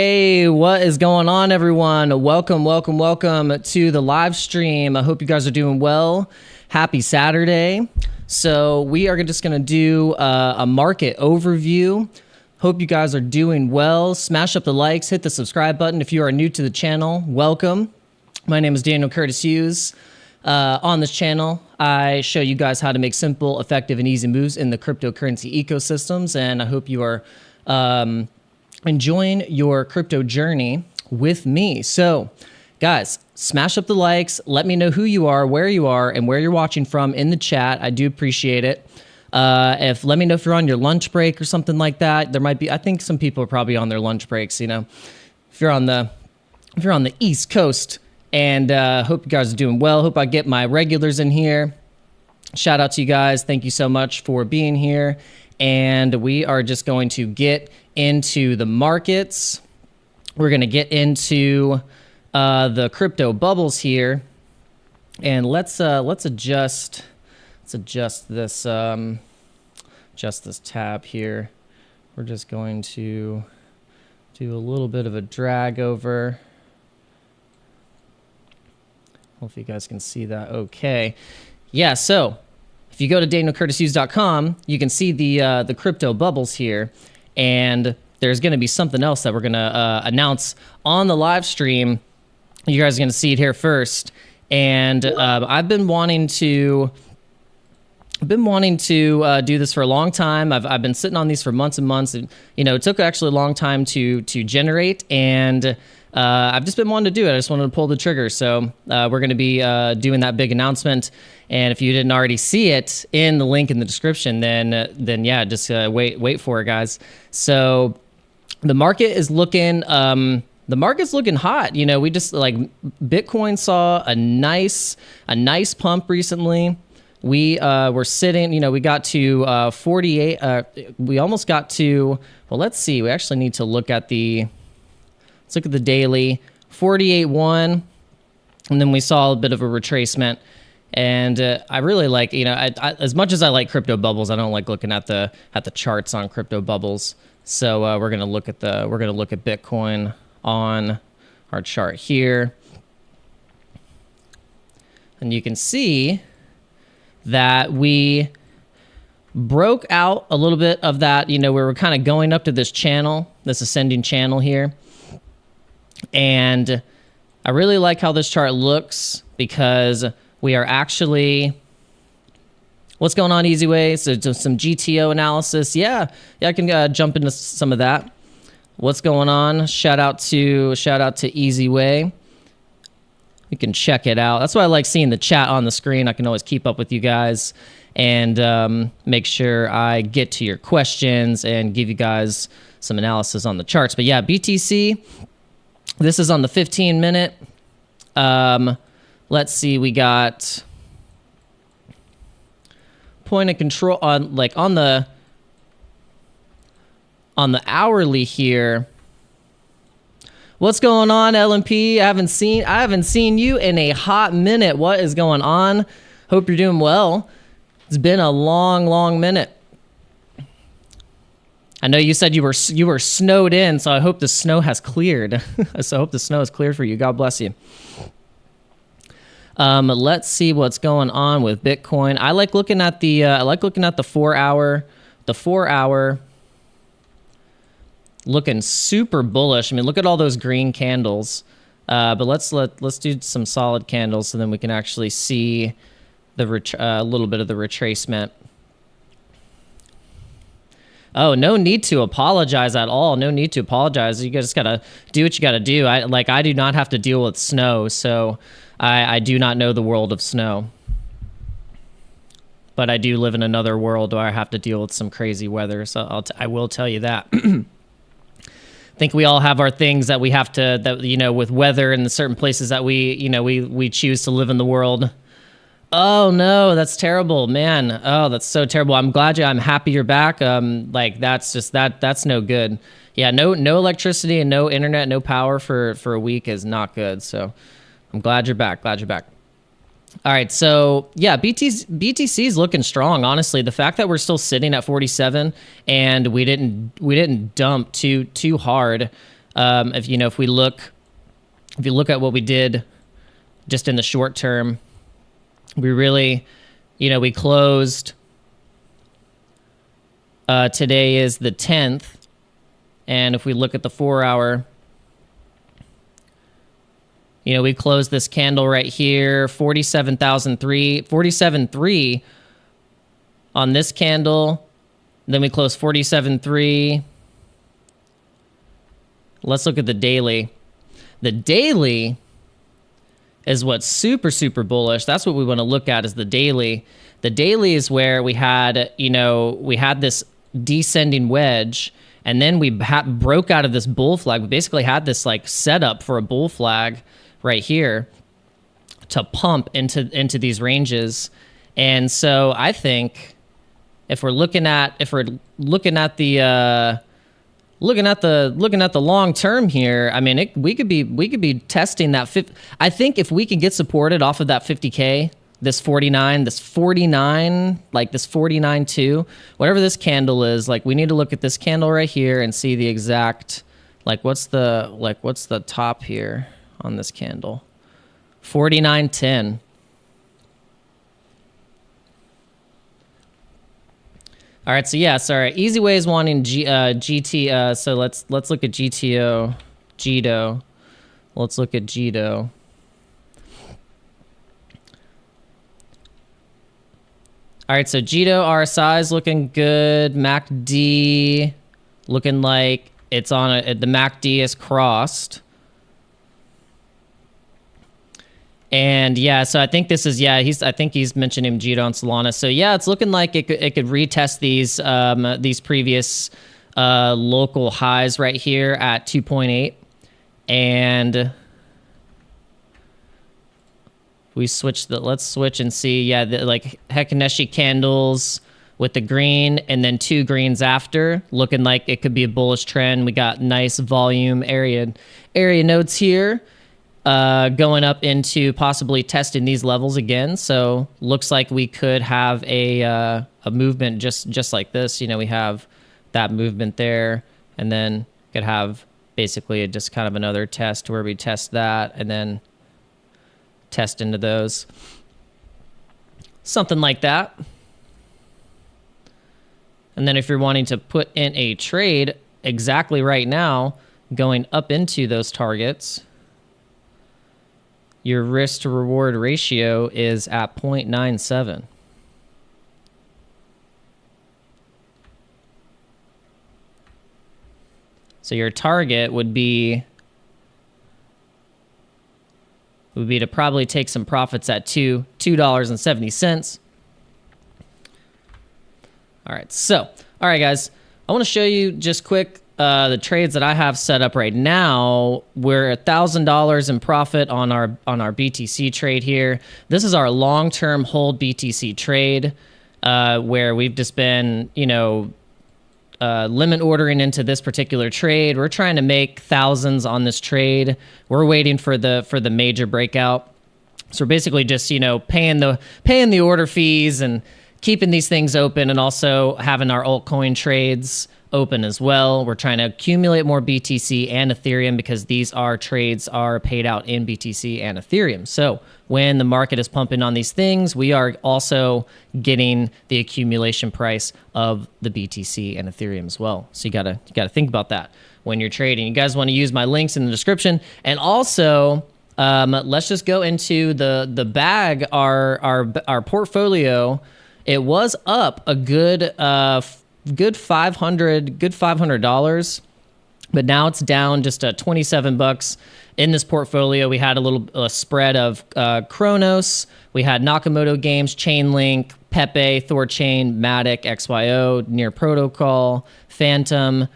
Hey, what is going on, everyone? Welcome to the live stream. I hope you guys are doing well. Happy Saturday. So we are just going to do a market overview. Hope you guys are doing well. Smash up the likes, hit the subscribe button if you are new to the channel. Welcome. My name is Daniel Curtis Hughes. On this channel, I show you guys how to make simple, effective, and easy moves in the cryptocurrency ecosystems, and I hope you are enjoying your crypto journey with me. So, guys, smash up the likes. Let me know who you are, where you're watching from in the chat. I do appreciate it. Let me know if you're on your lunch break or something like that. There might be. I think some people are probably on their lunch breaks. You know, if you're on the East Coast. And hope you guys are doing well. Hope I get my regulars in here. Shout out to you guys. Thank you so much for being here. And we are just going to get into the markets. We're going to get into the crypto bubbles here. And let's adjust this tab here. We're just going to do a little bit of a drag over. Hopefully you guys can see that okay. Yeah, so if you go to danielcurtishughes.com, you can see the crypto bubbles here, and there's going to be something else that we're going to announce on the live stream. You guys are going to see it here first, and I've been wanting to do this for a long time. I've been sitting on these for months and months. And, you know, it took actually a long time to generate, and I've just been wanting to do it. I just wanted to pull the trigger. So we're going to be doing that big announcement. And if you didn't already see it in the link in the description, then yeah, just wait for it, guys. So the market is looking hot. You know, we just like Bitcoin saw a nice pump recently. We were sitting, you know, we got to 48. We almost got to, well, let's see. We actually need to look at the daily 48.1, and then we saw a bit of a retracement. And I really like, you know, I as much as I like crypto bubbles, I don't like looking at the charts on crypto bubbles. So we're gonna look at Bitcoin on our chart here, and you can see that we broke out a little bit of that. You know, we were kind of going up to this channel, this ascending channel here. And I really like how this chart looks because we are actually, what's going on, Easy Way? So some GTO analysis. Yeah, I can jump into some of that. What's going on? Shout out to Easy Way. You can check it out. That's why I like seeing the chat on the screen. I can always keep up with you guys and make sure I get to your questions and give you guys some analysis on the charts. But yeah, BTC. This is on the 15-minute. Let's see. We got point of control on the hourly here. What's going on, LMP? I haven't seen you in a hot minute. What is going on? Hope you're doing well. It's been a long minute. I know you said you were snowed in, so I hope the snow has cleared. So I hope the snow is cleared for you. God bless you. Let's see what's going on with Bitcoin. I like looking at the 4 hour. The 4 hour looking super bullish. I mean, look at all those green candles. But let's do some solid candles so then we can actually see the a little bit of the retracement. Oh, no need to apologize at all. No need to apologize. You just gotta do what you gotta do. I do not have to deal with snow, so I do not know the world of snow. But I do live in another world where I have to deal with some crazy weather, so I will tell you that. I think we all have our things that we have to, with weather and the certain places that we choose to live in the world. Oh no, that's terrible, man. Oh, that's so terrible. I'm happy you're back. That's no good. Yeah, no electricity and no internet, no power for a week is not good. So I'm glad you're back. All right, so yeah, BTC is looking strong. Honestly, the fact that we're still sitting at 47 and we didn't dump too hard If you know, if you look at what we did just in the short term, we really, you know, we closed. Today is the 10th, and if we look at the 4-hour, you know, we closed this candle right here, 47.3 on this candle. Then we closed 47.3. Let's look at the daily. The daily is what's super, super bullish. That's what we want to look at, is the daily. The daily is where we had, you know, we had this descending wedge, and then we broke out of this bull flag. We basically had this like setup for a bull flag right here to pump into these ranges. And so I think if we're looking at the long term here, I mean, we could be testing that. I think if we can get supported off of that 50K, this 49, like this 49.2, whatever this candle is, like we need to look at this candle right here and see the exact, like what's the top here on this candle? 49.10. All right, so yeah, sorry. Easy way is wanting GT. So let's look at GTO, GTO. Let's look at GTO. All right, so GTO RSI is looking good. MACD looking like it's on the MACD is crossed. And yeah, so I think this is, yeah, I think he's mentioning GTO and Solana. So yeah, it's looking like it could retest these previous local highs right here at 2.8. And let's switch and see. Yeah, like Hekineshi candles with the green and then 2 greens after, looking like it could be a bullish trend. We got nice volume area nodes here. Going up into possibly testing these levels again. So looks like we could have a movement just like this. You know, we have that movement there, and then could have basically just kind of another test where we test that and then test into those. Something like that. And then if you're wanting to put in a trade exactly right now, going up into those targets, your risk to reward ratio is at 0.97. So your target would be to probably take some profits at $2.70. All right, so, all right, guys, I want to show you just quick the trades that I have set up right now. We're $1,000 in profit on our BTC trade here. This is our long-term hold BTC trade, where we've just been, you know, limit ordering into this particular trade. We're trying to make thousands on this trade. We're waiting for the major breakout. So we're basically just, you know, paying the order fees and keeping these things open, and also having our altcoin trades open as well. We're trying to accumulate more BTC and Ethereum because these trades are paid out in BTC and Ethereum. So when the market is pumping on these things, we are also getting the accumulation price of the BTC and Ethereum as well. So you gotta think about that when you're trading. You guys want to use my links in the description, and also let's just go into the bag. Our portfolio. It was up a good $500, but now it's down just $27 in this portfolio. We had a spread of Chronos. We had Nakamoto Games, Chainlink, Pepe, Thorchain, Matic, XYO, Near Protocol, Phantom,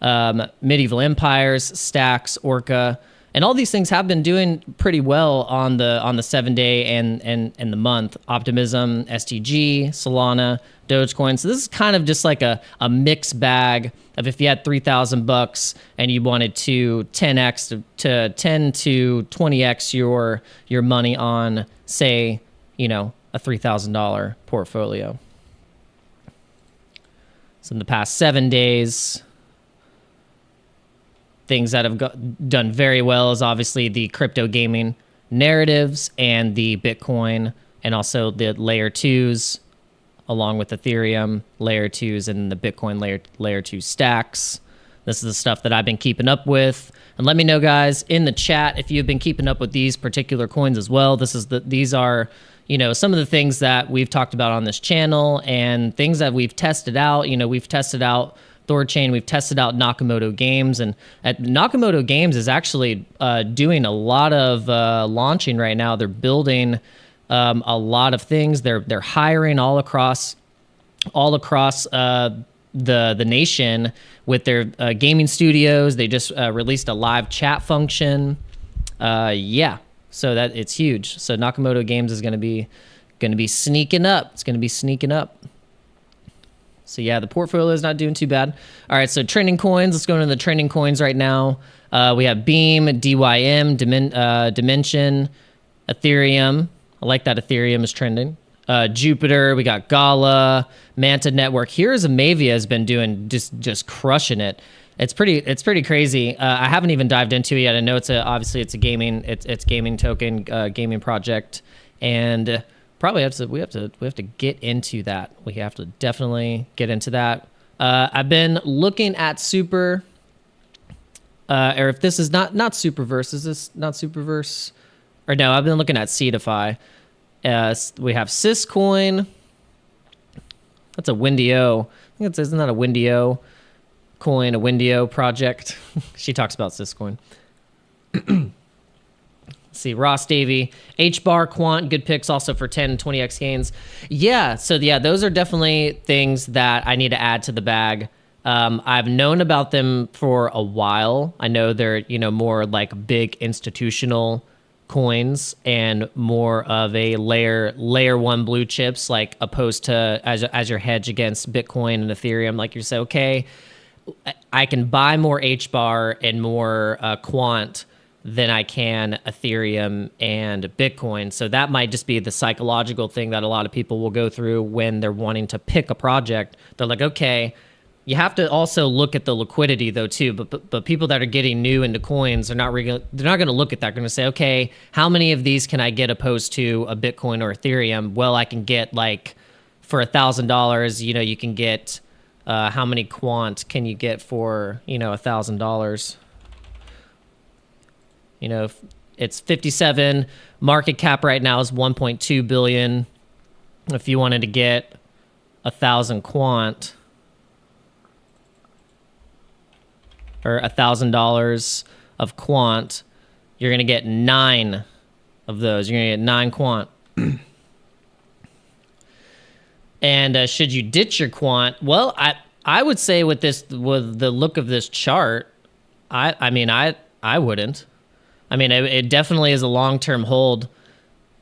Medieval Empires, Stacks, Orca. And all these things have been doing pretty well on the 7-day and the month. Optimism, STG, Solana, Dogecoin. So this is kind of just like a mixed bag of if you had $3,000 and you wanted to 10x to 10 to 20x your money on, say, you know, a $3,000 portfolio. So in the past 7 days, things that have done very well is obviously the crypto gaming narratives and the Bitcoin, and also the layer 2s, along with Ethereum layer 2s and the Bitcoin layer 2 stacks. This is the stuff that I've been keeping up with. And let me know, guys, in the chat if you've been keeping up with these particular coins as well. These are, you know, some of the things that we've talked about on this channel and things that we've tested out. You know, we've tested out Thorchain, we've tested out Nakamoto Games, and at Nakamoto Games is actually doing a lot of launching right now. They're building a lot of things. They're hiring all across the nation with their gaming studios. They just released a live chat function. Yeah, so that it's huge. So Nakamoto Games is going to be sneaking up. It's going to be sneaking up. So yeah, the portfolio is not doing too bad. All right, so trending coins. Let's go into the trending coins right now. We have Beam, DYM, Dimension, Ethereum. I like that Ethereum is trending. Jupiter, we got Gala, Manta Network. Here's Amavia has been doing just crushing it. It's pretty crazy. I haven't even dived into it yet. I know obviously it's a gaming token, gaming project, and probably we have to get into that. We have to definitely get into that. I've been looking at Super, or if this is not Superverse, is this not Superverse? Or no, I've been looking at Cetify. We have Syscoin. That's a Windio. I think isn't that a Windio coin, a Windio project? She talks about Syscoin. Let's see, Ross Davey, HBAR, Quant, good picks also for 10 and 20x gains. Yeah, so yeah, those are definitely things that I need to add to the bag. I've known about them for a while. I know they're, you know, more like big institutional coins and more of a layer one blue chips, like opposed to as your hedge against Bitcoin and Ethereum. Like you say, okay, I can buy more HBAR and more Quant than I can Ethereum and Bitcoin. So that might just be the psychological thing that a lot of people will go through when they're wanting to pick a project. They're like, okay, you have to also look at the liquidity though too. But people that are getting new into coins are they're not going to look at that. They're going to say, okay, how many of these can I get opposed to a Bitcoin or Ethereum? Well, I can get like for $1,000. You know, you can get how many Quant can you get for, you know, $1,000? You know, it's 57. Market cap right now is 1.2 billion. If you wanted to get 1,000 Quant, or $1,000 of Quant, you're going to get 9 of those. You're going to get 9 Quant. And should you ditch your Quant? Well, I would say with the look of this chart, I mean I wouldn't. I mean, it definitely is a long-term hold.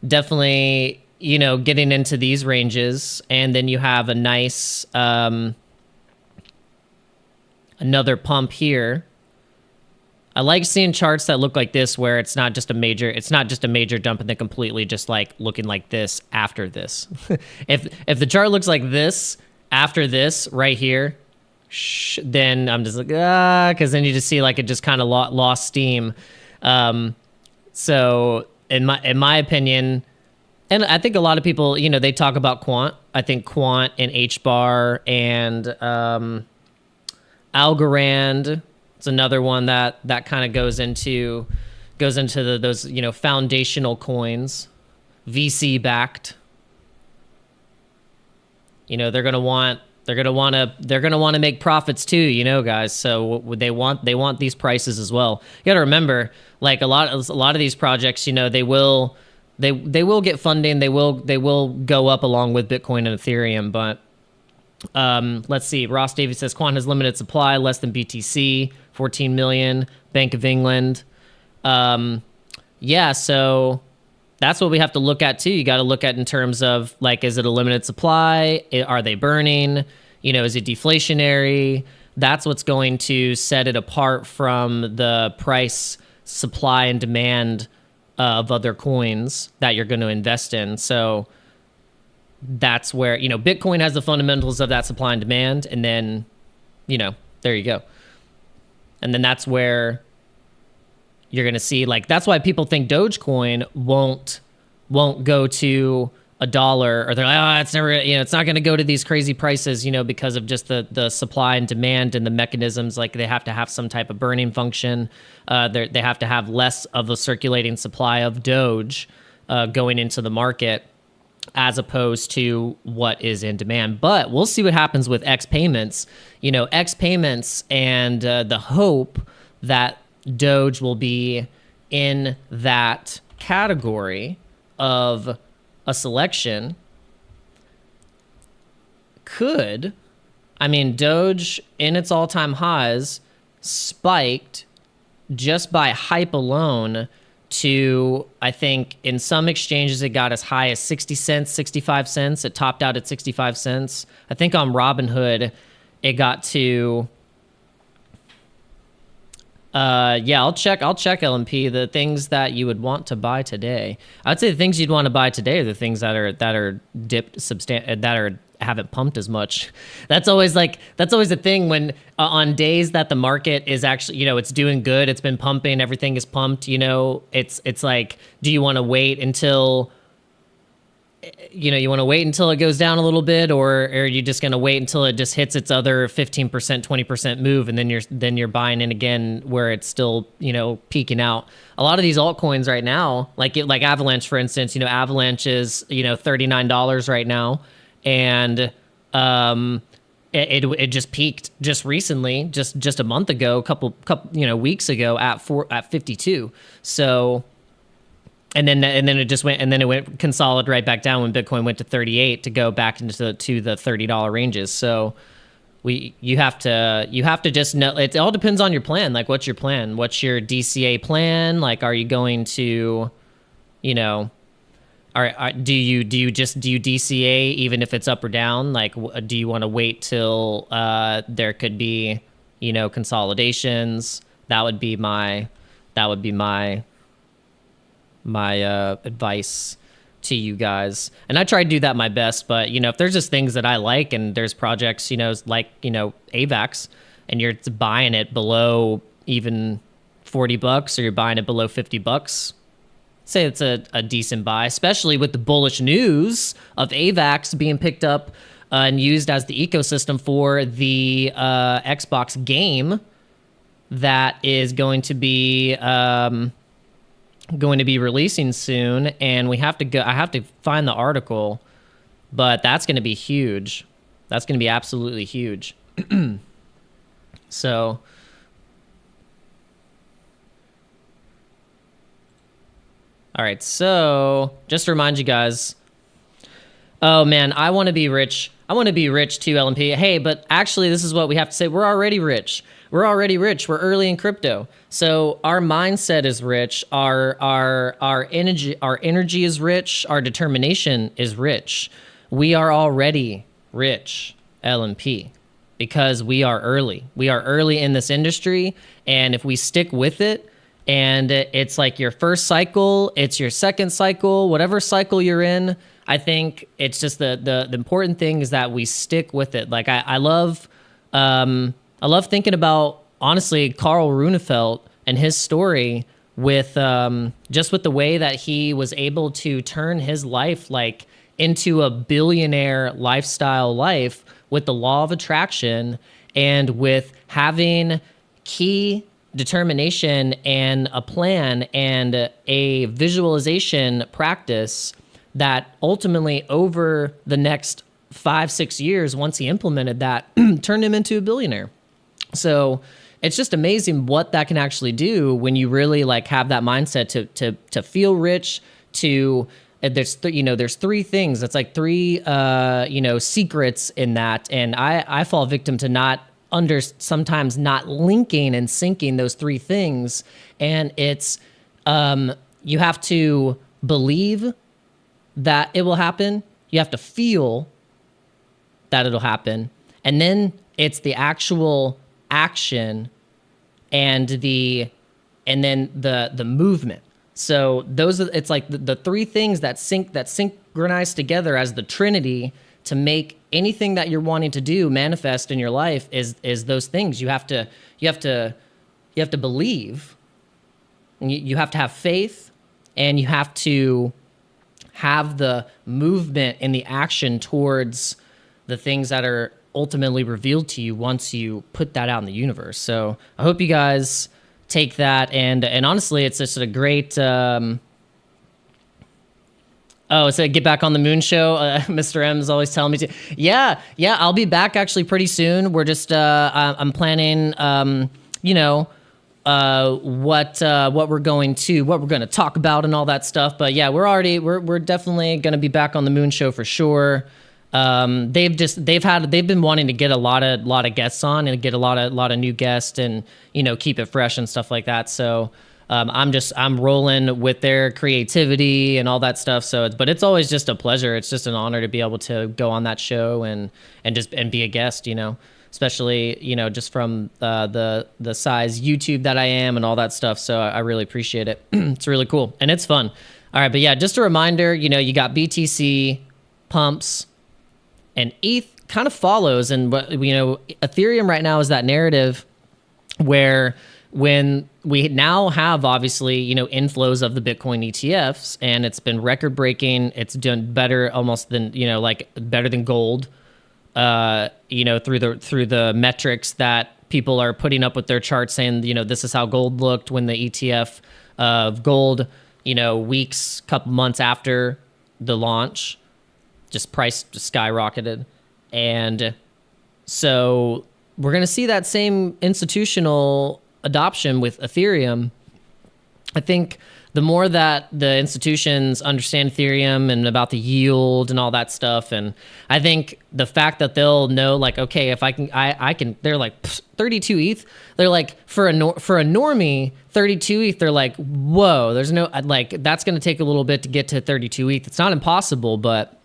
Definitely, you know, getting into these ranges, and then you have a nice another pump here. I like seeing charts that look like this, where it's not just a major dump and then completely just like looking like this after this. If the chart looks like this after this right here, then I'm just like, because then you just see like it just kind of lost steam. So in my opinion, and I think a lot of people, you know, they talk about Quant. I think Quant and HBAR and Algorand, it's another one that kind of goes into those, you know, foundational coins, VC backed. You know, they're gonna want to make profits too, you know, guys. So they want these prices as well. You got to remember, like a lot of these projects, you know, they will get funding. They will go up along with Bitcoin and Ethereum. But let's see. Ross Davies says Quant has limited supply, less than BTC, 14 million. Bank of England. Yeah, so that's what we have to look at too. You got to look at in terms of like, is it a limited supply? Are they burning? You know, is it deflationary? That's what's going to set it apart from the price, supply, and demand of other coins that you're going to invest in. So that's where, you know, Bitcoin has the fundamentals of that supply and demand, and then, you know, there you go. And then that's where you're going to see, like, that's why people think Dogecoin won't go to $1, or they're like, oh, it's never, it's not going to go to these crazy prices, because of just the supply and demand and the mechanisms. Like, they have to have some type of burning function. They have to have less of a circulating supply of Doge going into the market, as opposed to what is in demand. But we'll see what happens with X payments. X payments, and the hope that Doge will be in that category of a selection could, Doge in its all-time highs spiked just by hype alone to, I think in some exchanges it got as high as 60 cents, 65 cents. It topped out at 65 cents. I think on Robinhood it got to I'll check LMP. The things that you would want to buy today, I'd say the things you'd want to buy today are the things that are dipped haven't pumped as much. That's always a thing when on days that the market is actually, it's doing good, it's been pumping, everything is pumped, it's like, do you want to wait until it goes down a little bit, or are you just going to wait until it just hits its other 15%, 20% move, and then you're buying in again where it's still, peaking out. A lot of these altcoins right now, like Avalanche, for instance, Avalanche is, $39 right now. And it just peaked just recently, just a month ago, couple weeks ago at 52. So, and then it just went, and then it went consolidated right back down when Bitcoin went to 38 to go back into the $30 ranges. So you have to just know, it all depends on your plan. Like, what's your plan? What's your DCA plan? Like, are you going to, do you DCA even if it's up or down? Like, do you want to wait till there could be, consolidations? That would be my advice to you guys. And I try to do that my best, but if there's just things that I like, and there's projects, like AVAX, and you're buying it below even $40, or you're buying it below $50, say it's a decent buy, especially with the bullish news of AVAX being picked up and used as the ecosystem for the Xbox game that is going to be releasing soon. And I have to find the article, but that's going to be huge. That's going to be absolutely huge. So, all right, so just to remind you guys, oh man, I want to be rich. I want to be rich too, LMP. Hey, but actually this is what we have to say. We're already rich. We're early in crypto. So our mindset is rich. Our energy is rich. Our determination is rich. We are already rich, LMP, because we are early. We are early in this industry, and if we stick with it, and it's like your first cycle, it's your second cycle, whatever cycle you're in, I think it's just the important thing is that we stick with it. Like I love thinking about, honestly, Carl Runefelt and his story with just with the way that he was able to turn his life like into a billionaire lifestyle life with the law of attraction, and with having key determination and a plan and a visualization practice that ultimately over the next 5-6 years, once he implemented that, turned him into a billionaire. So it's just amazing what that can actually do when you really like have that mindset to feel rich, to there's three things. It's like three secrets in that, and I fall victim to sometimes not linking and syncing those three things. And it's you have to believe that it will happen. You have to feel that it'll happen, and then it's the actual action and then the movement. So it's like the three things that synchronize together as the Trinity to make anything that you're wanting to do manifest in your life is those things. You have to you have to believe, you have to have faith, and you have to have the movement and the action towards the things that are ultimately revealed to you once you put that out in the universe. So I hope you guys take that, and honestly, it's just a great. Oh, it's a Get Back on the Moon show. Mr. M is always telling me to. Yeah, I'll be back actually pretty soon. We're just I'm planning, what we're going to talk about and all that stuff. But yeah, we're definitely going to be back on the Moon show for sure. They've been wanting to get a lot of guests on and get a lot of new guests and keep it fresh and stuff like that. So I'm rolling with their creativity and all that stuff. But it's always just a pleasure. It's just an honor to be able to go on that show and be a guest, especially, just from the size YouTube that I am and all that stuff. So I really appreciate it. It's really cool. And it's fun. All right. But yeah, just a reminder, you got BTC, pumps, and ETH kind of follows. And what, Ethereum right now is that narrative where when we now have obviously, inflows of the Bitcoin ETFs, and it's been record breaking, it's done better almost than, better than gold, through the metrics that people are putting up with their charts saying, this is how gold looked when the ETF of gold, weeks, couple months after the launch, price just skyrocketed. And so we're going to see that same institutional adoption with Ethereum. I think the more that the institutions understand Ethereum and about the yield and all that stuff, and I think the fact that they'll know, okay, if I can, they're like 32 ETH. They're like for a normie 32 ETH. They're like, whoa, there's no that's going to take a little bit to get to 32 ETH. It's not impossible, but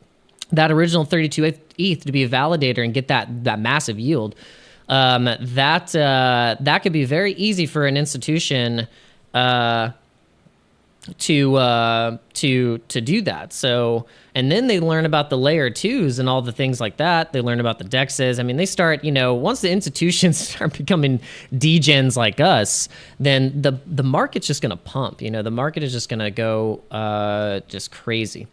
that original 32 ETH to be a validator and get that massive yield. That could be very easy for an institution to do that. So, and then they learn about the layer 2s and all the things like that. They learn about the dexes. I mean, they start, once the institutions start becoming degens like us, then the market's just going to pump. The market is just going to go just crazy.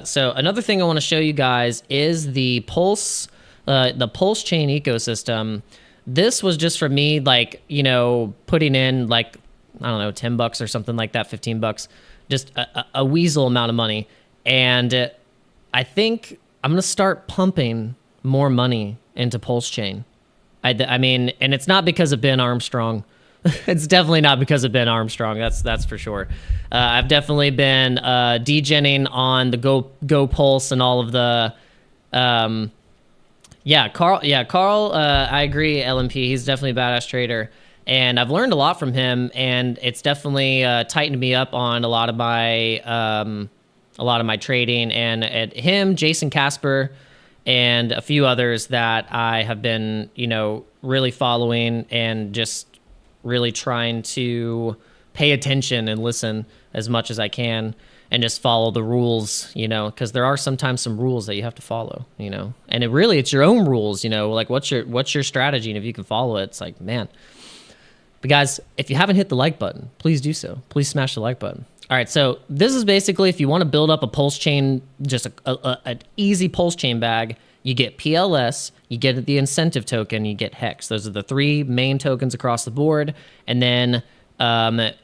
So another thing I want to show you guys is the Pulse chain ecosystem. This was just for me, putting in I don't know, $10 or something like that, $15, just a weasel amount of money. And I think I'm going to start pumping more money into Pulse chain. I mean, and it's not because of Ben Armstrong. It's definitely not because of Ben Armstrong. That's for sure. I've definitely been degenning on the Go Pulse and all of the Carl. I agree. LMP. He's definitely a badass trader, and I've learned a lot from him. And it's definitely tightened me up on a lot of my trading. And him, Jason Casper, and a few others that I have been, really following and just really trying to pay attention and listen as much as I can. And just follow the rules, because there are sometimes some rules that you have to follow, and it's your own rules, what's your strategy, and if you can follow it, it's like, man. But guys, if you haven't hit the like button, please do so. Please smash the like button. All right, so this is basically if you want to build up a Pulse chain, just an easy Pulse chain bag. You get PLS, you get the incentive token, you get Hex. Those are the three main tokens across the board, and then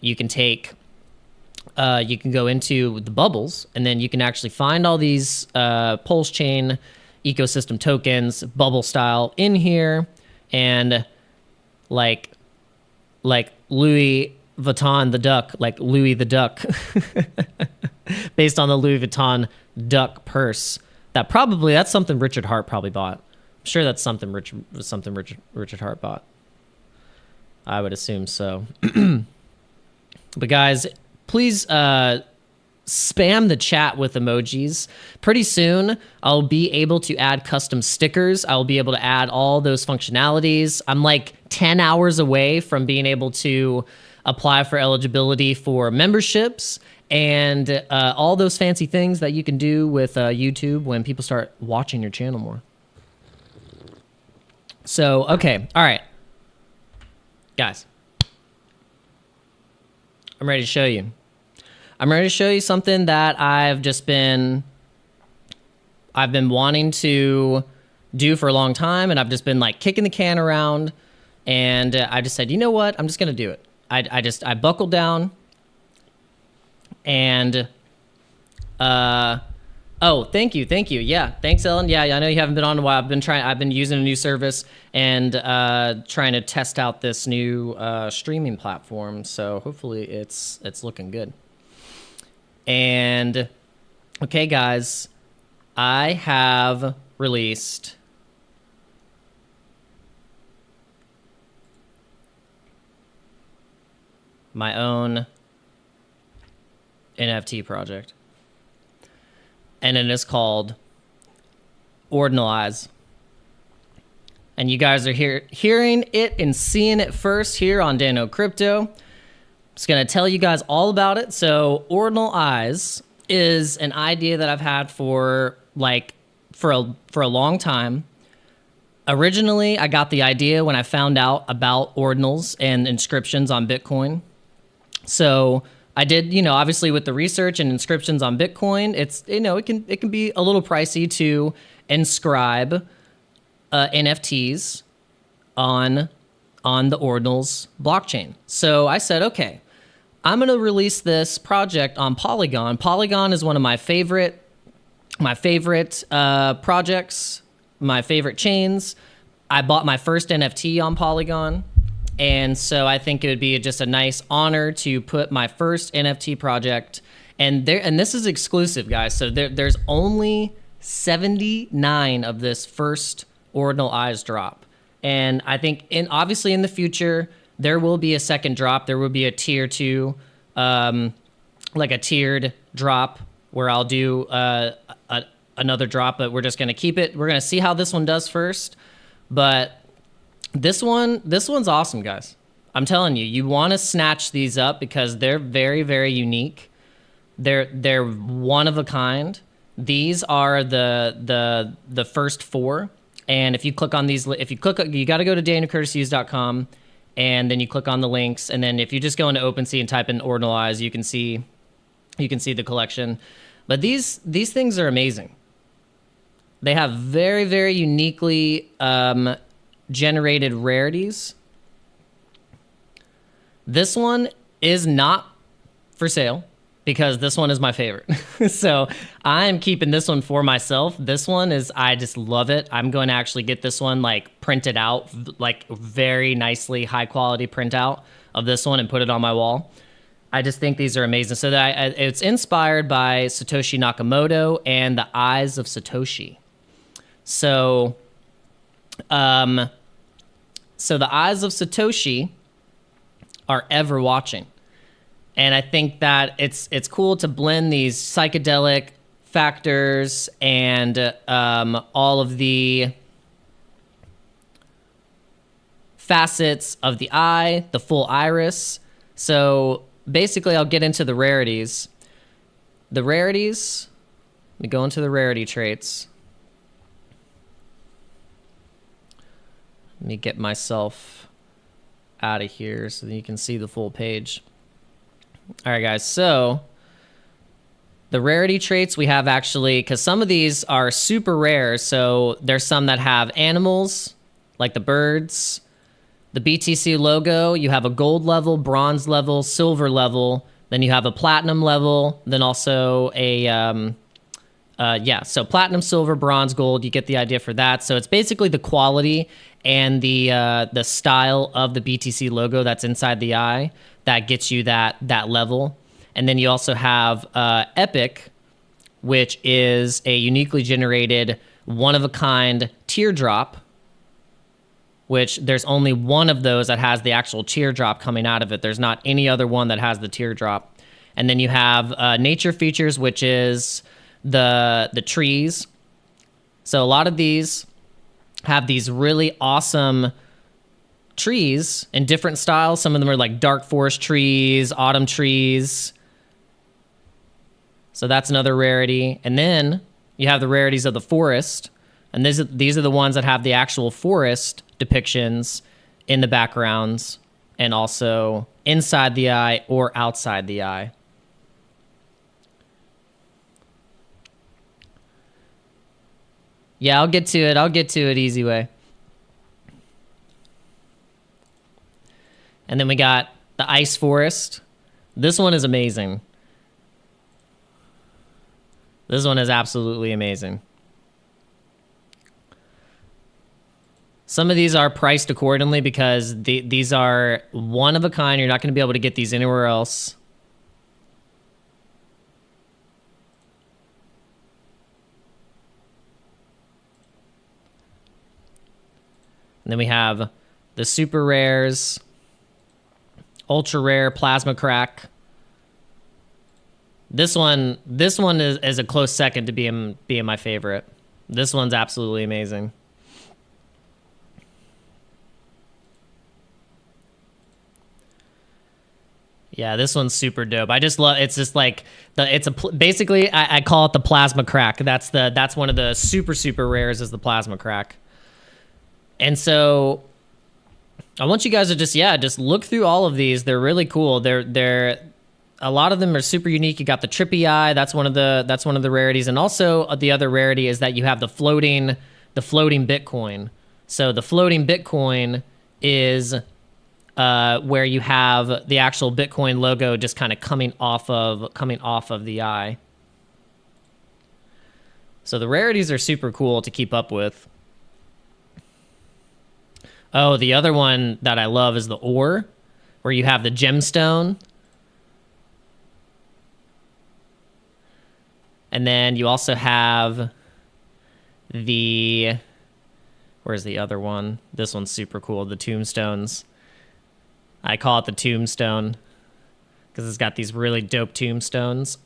you can take. You can go into the bubbles, and then you can actually find all these Pulse chain ecosystem tokens, bubble style, in here, and like Louis Vuitton the duck, like Louis the Duck, based on the Louis Vuitton duck purse. That's something Richard Hart probably bought. I'm sure that's something Richard Hart bought. I would assume so. But guys, please spam the chat with emojis. Pretty soon, I'll be able to add custom stickers. I'll be able to add all those functionalities. I'm like 10 hours away from being able to apply for eligibility for memberships and all those fancy things that you can do with YouTube when people start watching your channel more. So, okay. All right. Guys, I'm ready to show you. I'm ready to show you something that I've been wanting to do for a long time, and I've just been like kicking the can around, and I just said, you know what? I'm just gonna do it. I buckled down, and oh, thank you. Yeah, thanks, Ellen. Yeah, I know you haven't been on in a while. I've been using a new service and trying to test out this new streaming platform. So hopefully it's looking good. And okay, guys, I have released my own NFT project. And it is called Ordinalize. And you guys are hearing it and seeing it first here on Dano Crypto. I'm just going to tell you guys all about it. So Ordinalize is an idea that I've had for a long time. Originally, I got the idea when I found out about ordinals and inscriptions on Bitcoin. So I did, obviously with the research and inscriptions on Bitcoin, it's, it can be a little pricey to inscribe NFTs on the ordinals blockchain. So I said, okay, I'm going to release this project on Polygon. Polygon is one of my favorite projects, my favorite chains. I bought my first NFT on Polygon. And so I think it would be just a nice honor to put my first NFT project, and this is exclusive, guys. So there's only 79 of this first Ordinalize drop, and I think obviously in the future there will be a second drop. There will be a tier 2, like a tiered drop where I'll do another drop, but we're just gonna keep it. We're gonna see how this one does first, but. This one's awesome, guys. I'm telling you, you want to snatch these up because they're very, very unique. They're one of a kind. These are the first 4. And if you click on these, you got to go to danielcurtisuse.com, and then you click on the links. And then if you just go into OpenSea and type in Ordinalize, you can see the collection. But these things are amazing. They have very, very uniquely generated rarities. This one is not for sale because this one is my favorite. So I'm keeping this one for myself. This one is, I just love it. I'm going to actually get this one like printed out, like very nicely high quality printout of this one and put it on my wall. I just think these are amazing. So it's inspired by Satoshi Nakamoto and the Eyes of Satoshi. So the Eyes of Satoshi are ever watching. And I think that it's cool to blend these psychedelic factors and all of the facets of the eye, the full iris. So basically I'll get into the rarities. The rarities, let me go into the rarity traits. Let me get myself out of here so that you can see the full page. All right, guys. So the rarity traits we have actually, because some of these are super rare. So there's some that have animals, like the birds. The BTC logo, you have a gold level, bronze level, silver level. Then you have a platinum level. Then also a, so platinum, silver, bronze, gold. You get the idea for that. So it's basically the quality and the style of the BTC logo that's inside the eye that gets you that level. And then you also have Epic, which is a uniquely generated one-of-a-kind teardrop, which there's only one of those that has the actual teardrop coming out of it. There's not any other one that has the teardrop. And then you have nature features, which is the trees. So a lot of these have these really awesome trees in different styles. Some of them are like dark forest trees, autumn trees. So that's another rarity. And then you have the rarities of the forest. And these are the ones that have the actual forest depictions in the backgrounds and also inside the eye or outside the eye. Yeah, I'll get to it easy way. And then we got the ice forest. This one is amazing. This one is absolutely amazing. Some of these are priced accordingly because these are one of a kind. You're not going to be able to get these anywhere else. And then we have the super rares, ultra rare, plasma crack. This one is a close second to being my favorite. This one's absolutely amazing. Yeah, this one's super dope. I just love. It's just like basically I call it the plasma crack. That's one of the super rares is the plasma crack. And so I want you guys to just look through all of these. They're really cool. They're a lot of them are super unique. You got the trippy eye. That's one of the rarities. And also the other rarity is that you have the floating Bitcoin. So the floating Bitcoin is where you have the actual Bitcoin logo just kind of coming off of the eye. So the rarities are super cool to keep up with. Oh, the other one that I love is the ore, where you have the gemstone. And then you also have where's the other one? This one's super cool, the tombstones. I call it the tombstone because it's got these really dope tombstones.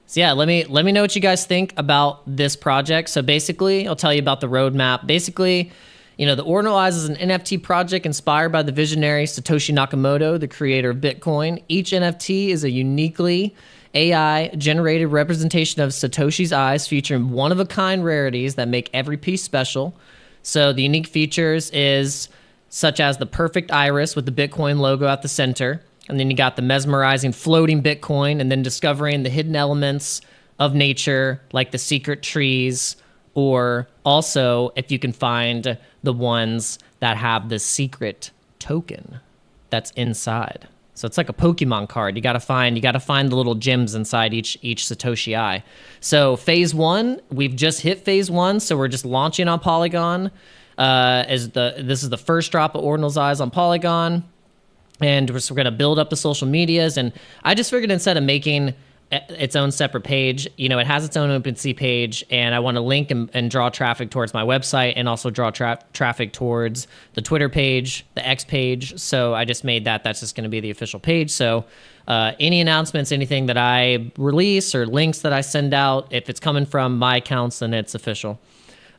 So yeah, let me know what you guys think about this project. So basically, I'll tell you about the roadmap. Basically, the Ordinal Eyes is an NFT project inspired by the visionary Satoshi Nakamoto, the creator of Bitcoin. Each NFT is a uniquely AI-generated representation of Satoshi's eyes, featuring one-of-a-kind rarities that make every piece special. So the unique features is such as the perfect iris with the Bitcoin logo at the center. And then you got the mesmerizing floating Bitcoin, and then discovering the hidden elements of nature, like the secret trees, or also if you can find the ones that have the secret token that's inside. So it's like a Pokemon card. You got to find the little gems inside each Satoshi eye. So phase 1, we've just hit phase 1, so we're just launching on Polygon. This is the first drop of Ordinal's Eyes on Polygon. And we're going to build up the social medias. And I just figured instead of making its own separate page, it has its own OpenSea page. And I want to link and draw traffic towards my website, and also draw traffic towards the Twitter page, the X page. So I just made that's just going to be the official page. So any announcements, anything that I release or links that I send out, if it's coming from my accounts, then it's official.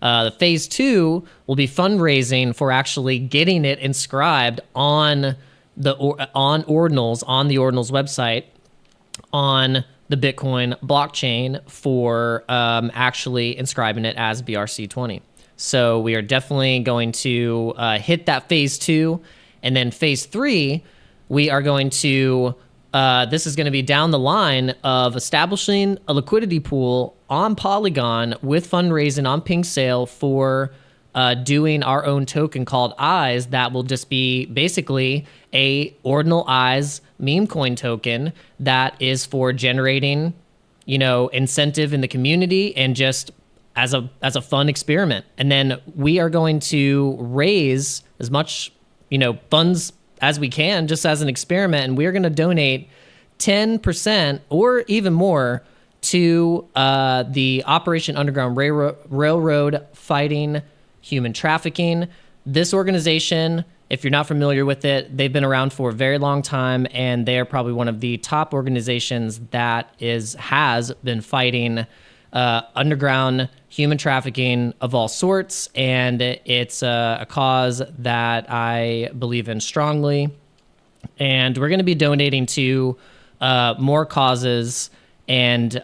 The phase 2 will be fundraising for actually getting it inscribed on the Ordinals website on the Bitcoin blockchain for actually inscribing it as BRC20. So we are definitely going to hit that phase 2, and then phase 3 we are going to this is going to be down the line of establishing a liquidity pool on Polygon with fundraising on Pink Sale for doing our own token called Eyes that will just be basically a Ordinal Eyes meme coin token that is for generating, incentive in the community and just as a fun experiment. And then we are going to raise as much, funds as we can just as an experiment, and we're going to donate 10% or even more to the Operation Underground Railroad fighting human trafficking. This organization, if you're not familiar with it, they've been around for a very long time, and they are probably one of the top organizations that has been fighting underground human trafficking of all sorts, and it's a cause that I believe in strongly. And we're going to be donating to more causes and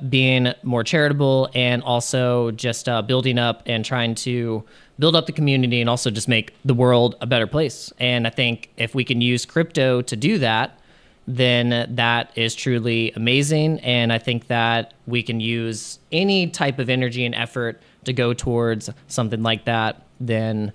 being more charitable, and also just building up and trying to build up the community, and also just make the world a better place. And I think if we can use crypto to do that, then that is truly amazing. And I think that we can use any type of energy and effort to go towards something like that, then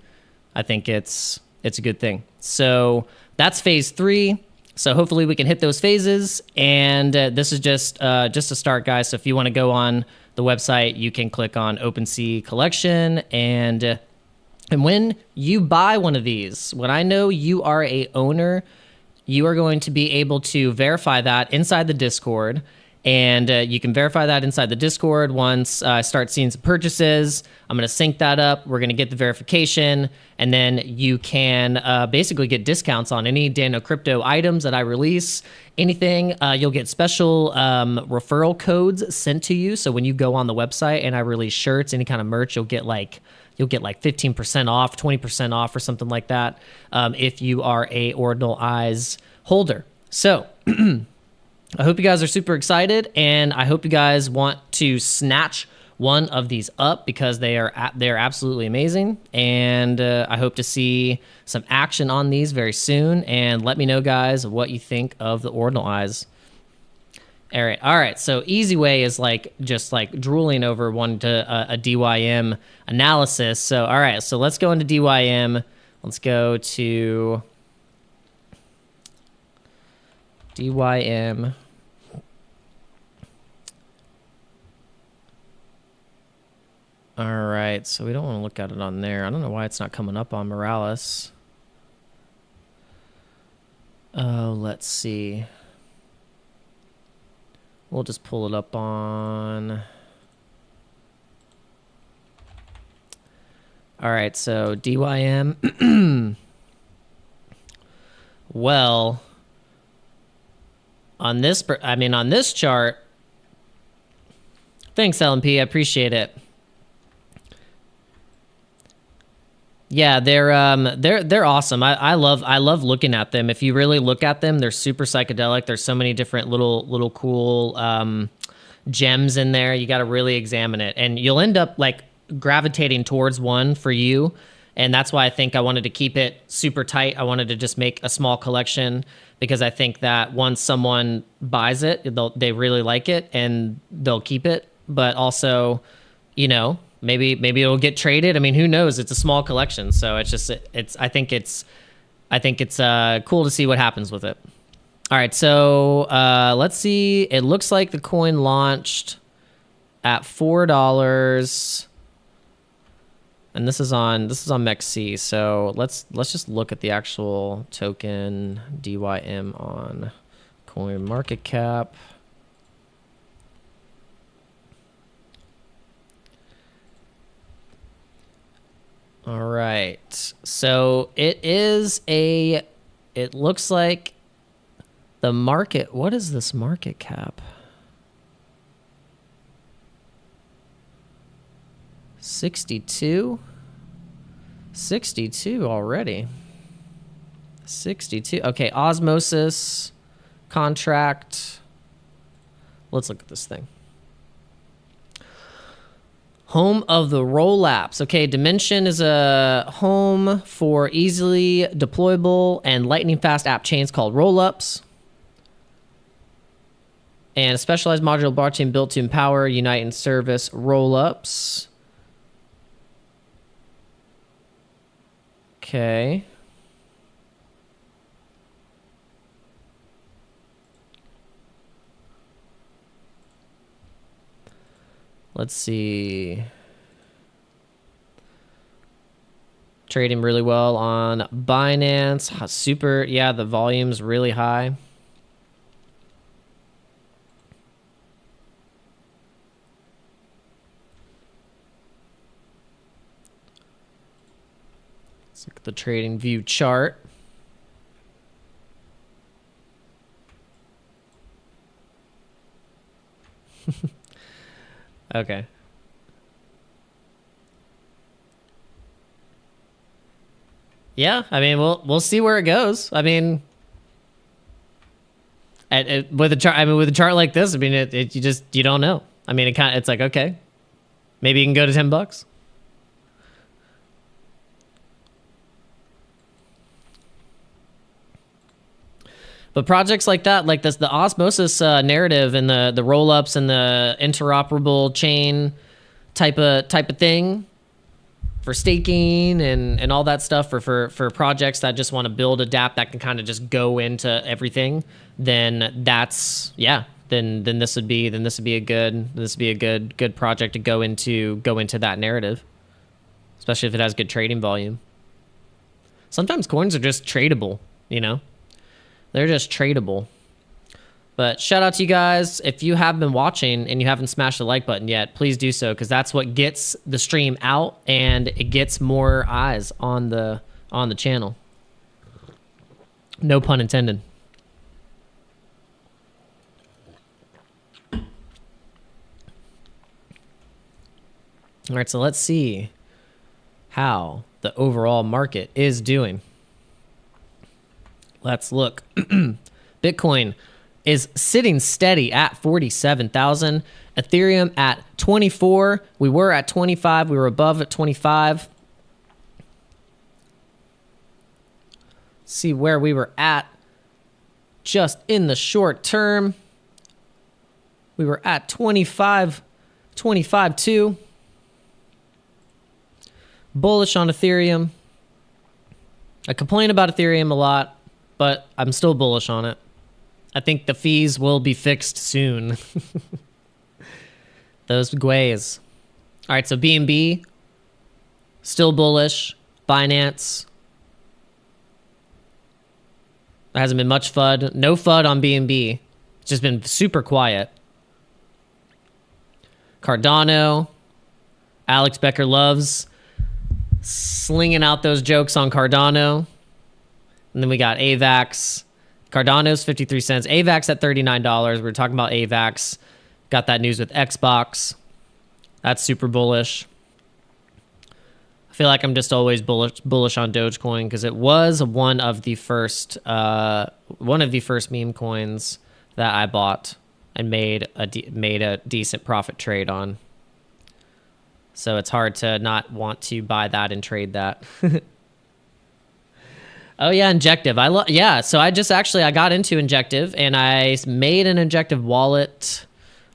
I think it's a good thing. So that's phase 3. So hopefully we can hit those phases. And this is just a start, guys. So if you want to go on the website, you can click on OpenSea Collection. And when you buy one of these, when I know you are a owner, you are going to be able to verify that inside the Discord. And you can verify that inside the Discord once I start seeing some purchases. I'm going to sync that up. We're going to get the verification. And then you can basically get discounts on any Dano Crypto items that I release. Anything, you'll get special referral codes sent to you. So when you go on the website and I release shirts, any kind of merch, you'll get like 15% off, 20% off, or something like that if you are a Ordinal Eyes holder. So I hope you guys are super excited, and I hope you guys want to snatch one of these up because they're absolutely amazing. And I hope to see some action on these very soon. And let me know, guys, what you think of the Ordinal Eyes. All right. So easy way is just drooling over one to a DYM analysis. So all right, so let's go into DYM. Let's go to DYM. All right, so we don't want to look at it on there. I don't know why it's not coming up on Morales. Oh, let's see. We'll just pull it up on... All right, so DYM. Well, on this chart, thanks, LMP, I appreciate it. Yeah, they're awesome. I love looking at them. If you really look at them, they're super psychedelic. There's so many different little cool gems in there. You got to really examine it, and you'll end up gravitating towards one for you. And that's why I think I wanted to keep it super tight. I wanted to just make a small collection because I think that once someone buys it, they really like it and they'll keep it. But also, maybe it'll get traded. I mean, who knows? It's a small collection, so I think it's cool to see what happens with it. All right, so let's see. It looks like the coin launched at $4, and this is on MEXC. So let's just look at the actual token DYM on Coin Market Cap. All right, so it looks like the market, what is this market cap? 62 already. 62. Okay, Osmosis contract. Let's look at this thing. Home of the roll-apps. Okay, Dimension is a home for easily deployable and lightning-fast app chains called roll-ups. And a specialized modular blockchain built to empower, unite, and service roll-ups. Okay. Let's see. Trading really well on Binance. Super, yeah, the volume's really high. Let's look at the trading view chart. Okay. Yeah, I mean, we'll see where it goes. I mean, With a chart, I mean, with a chart like this, I mean, you don't know. I mean, it's like, okay, maybe you can go to $10. But projects like that, like this, the osmosis narrative and the roll-ups and the interoperable chain type of thing for staking and all that stuff for projects that just want to build a dApp that can kind of just go into everything, then that's then this would be a good project to go into that narrative, especially if it has good trading volume. Sometimes coins are just tradable, you know. They're just tradable. But shout out to you guys. If you have been watching and you haven't smashed the like button yet, please do so, because that's what gets the stream out and it gets more eyes on the channel. No pun intended. All right, so let's see how the overall market is doing. Let's look. Bitcoin is sitting steady at 47,000. Ethereum at 24. We were at 25. We were above at 25. See where we were at just in the short term. We were at 25 too. Bullish on Ethereum. I complain about Ethereum a lot, but I'm still bullish on it. I think the fees will be fixed soon. Those guays. All right, so BNB, still bullish. Binance. There hasn't been much FUD. No FUD on BNB. It's just been super quiet. Cardano. Alex Becker loves slinging out those jokes on Cardano. And then we got AVAX. Cardano's 53 cents. AVAX at $39. We were talking about AVAX. Got that news with Xbox. That's super bullish. I feel like I'm just always bullish on Dogecoin because it was one of the first meme coins that I bought and made a decent profit trade on. So it's hard to not want to buy that and trade that. Oh yeah, Injective. So I got into Injective and I made an Injective wallet.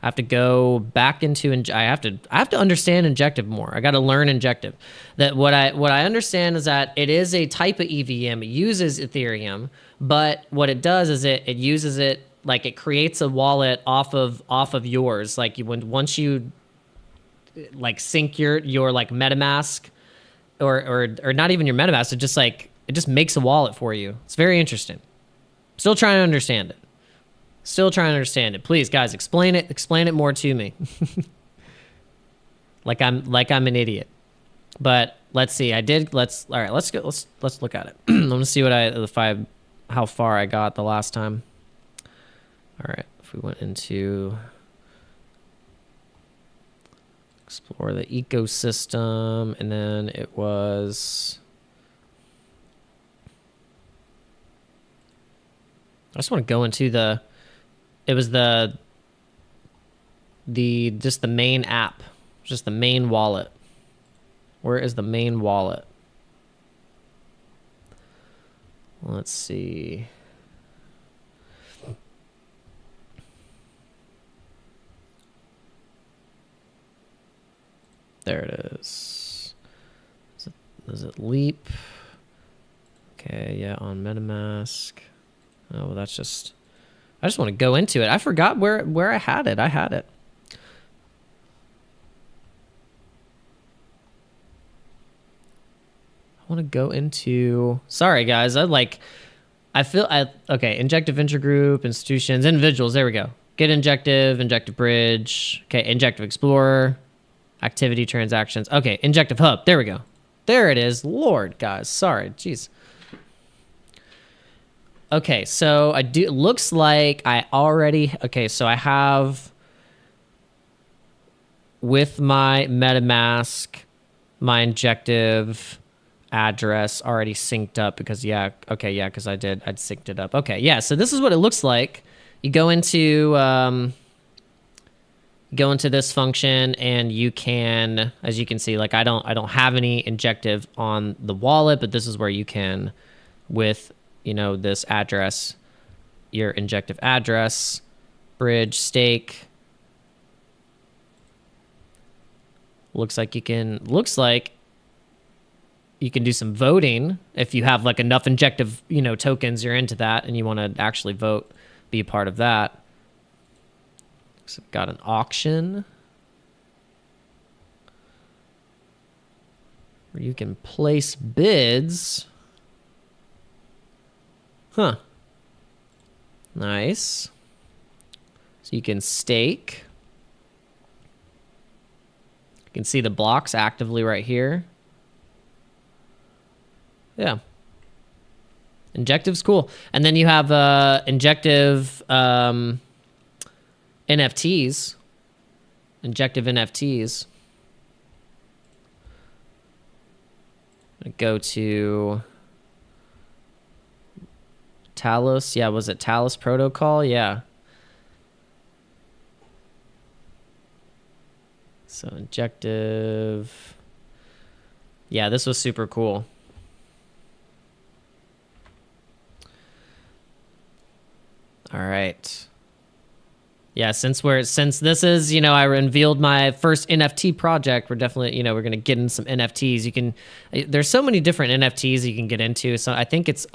I have to go back into I have to understand Injective more. I got to learn Injective. That what I understand is that it is a type of EVM. It uses Ethereum, but what it does is it uses it like it creates a wallet off of yours. Like once you like sync your like MetaMask or not even your MetaMask, it just makes a wallet for you. It's very interesting. Still trying to understand it. Please, guys, explain it more to me. like I'm an idiot. But let's see. Let's look at it. I'm gonna see how far I got the last time. All right, if we went into explore the ecosystem, and then it was. I just want to go into just the main app, just the main wallet. Where is the main wallet? Let's see. There it is. Does it leap? Okay, yeah, on MetaMask. Oh, well, that's just... I just want to go into it. I forgot where I had it. I had it. I want to go into... Sorry, guys. Okay, Injective Venture Group, institutions, individuals. There we go. Get Injective Bridge. Okay, Injective Explorer. Activity transactions. Okay, Injective Hub. There we go. There it is. Lord, guys. Sorry. Jeez. Okay, so looks like I already... Okay, so I have... With my MetaMask, my Injective address already synced up because, yeah, okay, yeah, because I'd synced it up. Okay, yeah, so this is what it looks like. you go into this function, and you can, as you can see, like I don't have any injective on the wallet, but this is where you can, with this address, your injective address, bridge, stake. Looks like you can do some voting if you have like enough injective, tokens, you're into that, and you want to actually vote, be a part of that. So got an auction where you can place bids. Huh. Nice. So you can stake. You can see the blocks actively right here. Yeah. Injective's cool. And then you have injective NFTs. Injective NFTs. Go to Talos. Yeah, was it Talos Protocol? Yeah. So injective. Yeah, this was super cool. All right. Yeah, since this is, I revealed my first NFT project, we're definitely, we're going to get in some NFTs. There's so many different NFTs you can get into. So I think it's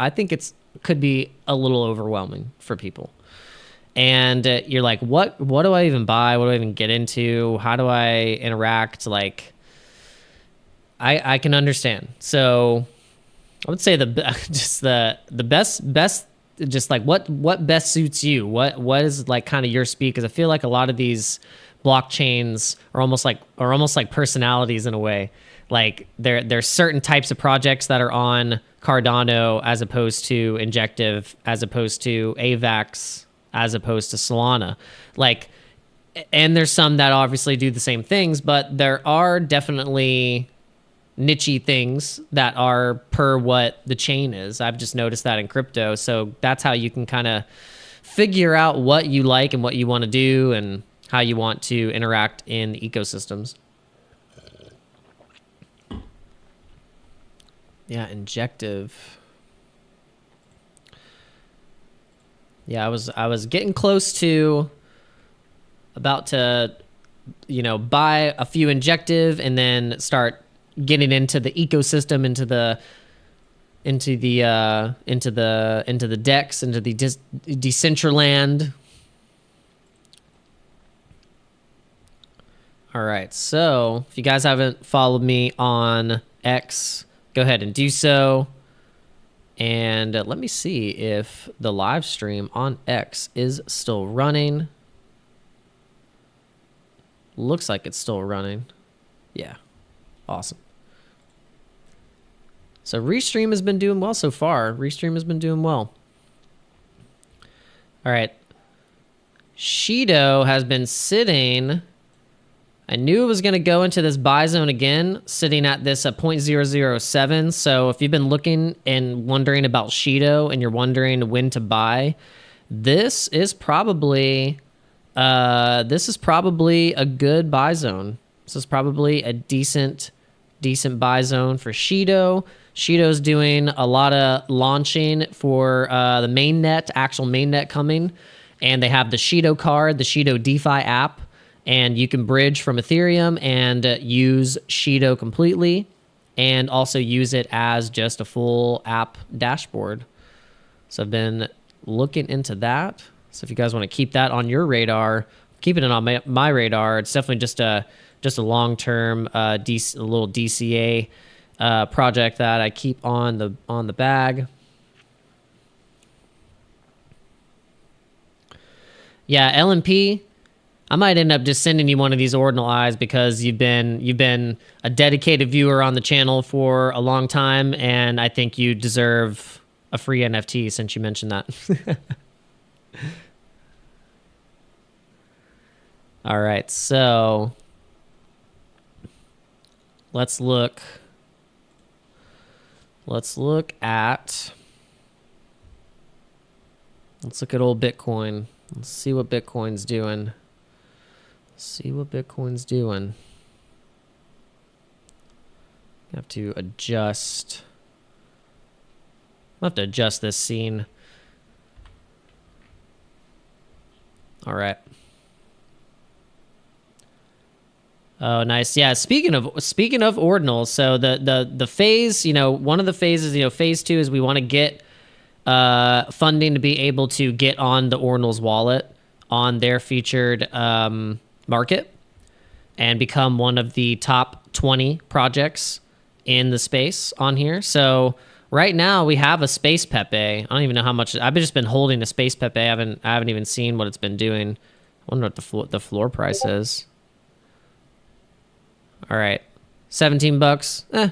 could be a little overwhelming for people. And you're like, what do I even buy? What do I even get into? How do I interact? Like, I can understand. So I would say the best, just like what best suits you. What is like kind of your speed? Because I feel like a lot of these blockchains are almost like personalities in a way. Like there's certain types of projects that are on Cardano as opposed to Injective, as opposed to AVAX, as opposed to Solana. Like, and there's some that obviously do the same things, but there are definitely niche-y things that are per what the chain is. I've just noticed that in crypto. So that's how you can kind of figure out what you like and what you want to do and how you want to interact in the ecosystems. Yeah, Injective. Yeah, I was getting close to about to, buy a few Injective and then start getting into the ecosystem, into the DEX, into the Decentraland. All right, so if you guys haven't followed me on X, go ahead and do so. And let me see if the live stream on X is still running. Looks like it's still running. Yeah, awesome. So Restream has been doing well so far. Restream has been doing well. All right. Shido has been sitting. I knew it was going to go into this buy zone again, sitting at this 0.007. So if you've been looking and wondering about Shido and you're wondering when to buy, this is probably a good buy zone. This is probably a decent buy zone for Shido. Shido's doing a lot of launching for the mainnet, actual mainnet coming, and they have the Shido card, the Shido DeFi app. And you can bridge from Ethereum and use Shido completely, and also use it as just a full app dashboard. So I've been looking into that. So if you guys want to keep that on your radar, keeping it on my radar. It's definitely just a long-term a little DCA project that I keep on the bag. Yeah, LMP. I might end up just sending you one of these ordinal eyes because you've been a dedicated viewer on the channel for a long time, and I think you deserve a free NFT since you mentioned that. All right, so let's look at old Bitcoin. Let's see what Bitcoin's doing. See what Bitcoin's doing. I have to adjust. I'll have to adjust this scene. All right. Oh, nice. Yeah. Speaking of ordinals, so the phase, one of the phases, phase 2 is we want to get funding to be able to get on the ordinals wallet on their featured market and become one of the top 20 projects in the space on here. So right now we have a space Pepe. I don't even know how much. I've just been holding a space Pepe. I haven't even seen what it's been doing. I wonder what the floor price is. All right, $17.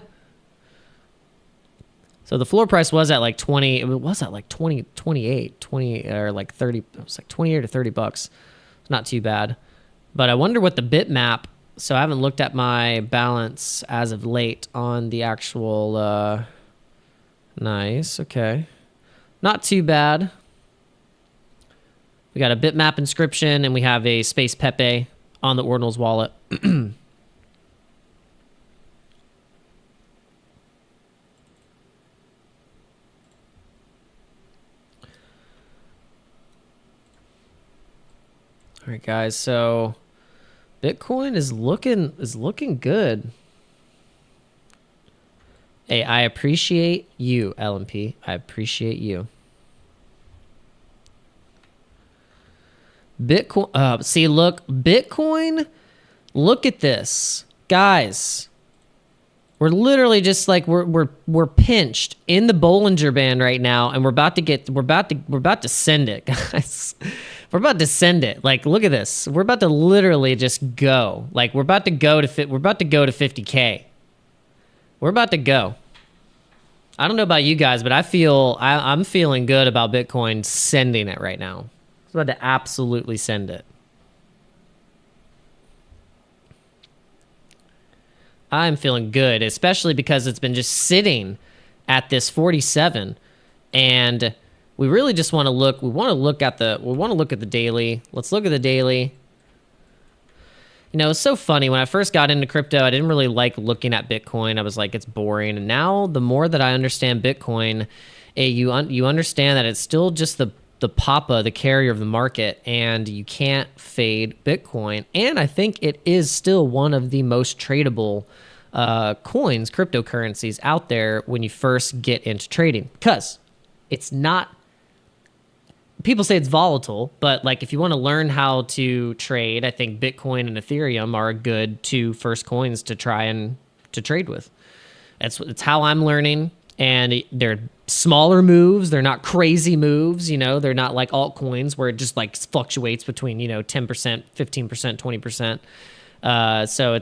So the floor price was at like 20. It was at like 28, 20 or like 30. It was like 28 or $30. It's not too bad. But I wonder what the bitmap. So I haven't looked at my balance as of late on the actual. Nice. Okay. Not too bad. We got a bitmap inscription and we have a space Pepe on the ordinals wallet. All right, guys. So Bitcoin is looking good. Hey, I appreciate you, LMP. I appreciate you. Bitcoin. See, look, Bitcoin. Look at this, guys. We're literally just like we're pinched in the Bollinger Band right now, and we're about to send it, guys. We're about to send it. Like, look at this. We're about to literally just go. Like, we're about to go to 50K. We're about to go. I don't know about you guys, but I'm feeling good about Bitcoin sending it right now. It's about to absolutely send it. I'm feeling good, especially because it's been just sitting at this 47, and we really just want to look. We want to look at the daily. Let's look at the daily. It's so funny. When I first got into crypto, I didn't really like looking at Bitcoin. I was like, it's boring. And now the more that I understand Bitcoin, you understand that it's still just the papa, the carrier of the market, and you can't fade Bitcoin. And I think it is still one of the most tradable coins, cryptocurrencies out there when you first get into trading, because it's not. People say it's volatile, but like if you want to learn how to trade, I think Bitcoin and Ethereum are a good two first coins to try and to trade with. It's how I'm learning, and they're smaller moves. They're not crazy moves. They're not like altcoins where it just like fluctuates between 10%, 15%, 20%. So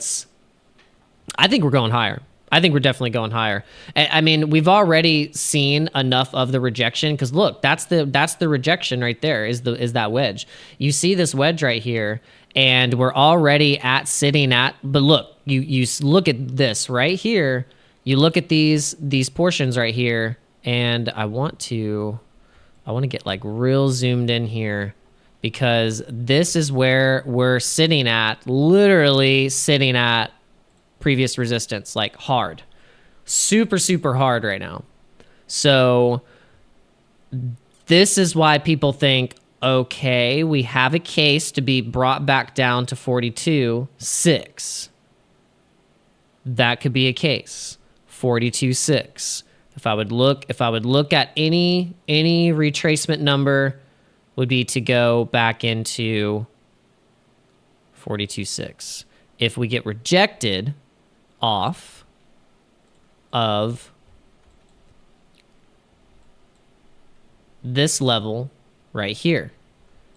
I think we're going higher. I think we're definitely going higher. I mean, we've already seen enough of the rejection, because look, that's the rejection right there, is that wedge. You see this wedge right here, and we're already sitting at. But look, you look at this right here. You look at these portions right here, and I want to get like real zoomed in here, because this is where we're sitting at, literally sitting at previous resistance, like hard, super hard right now. So this is why people think, okay, we have a case to be brought back down to 42.6. That could be a case. 42.6. If I would look at any retracement number, would be to go back into 42.6. If we get rejected off of this level right here,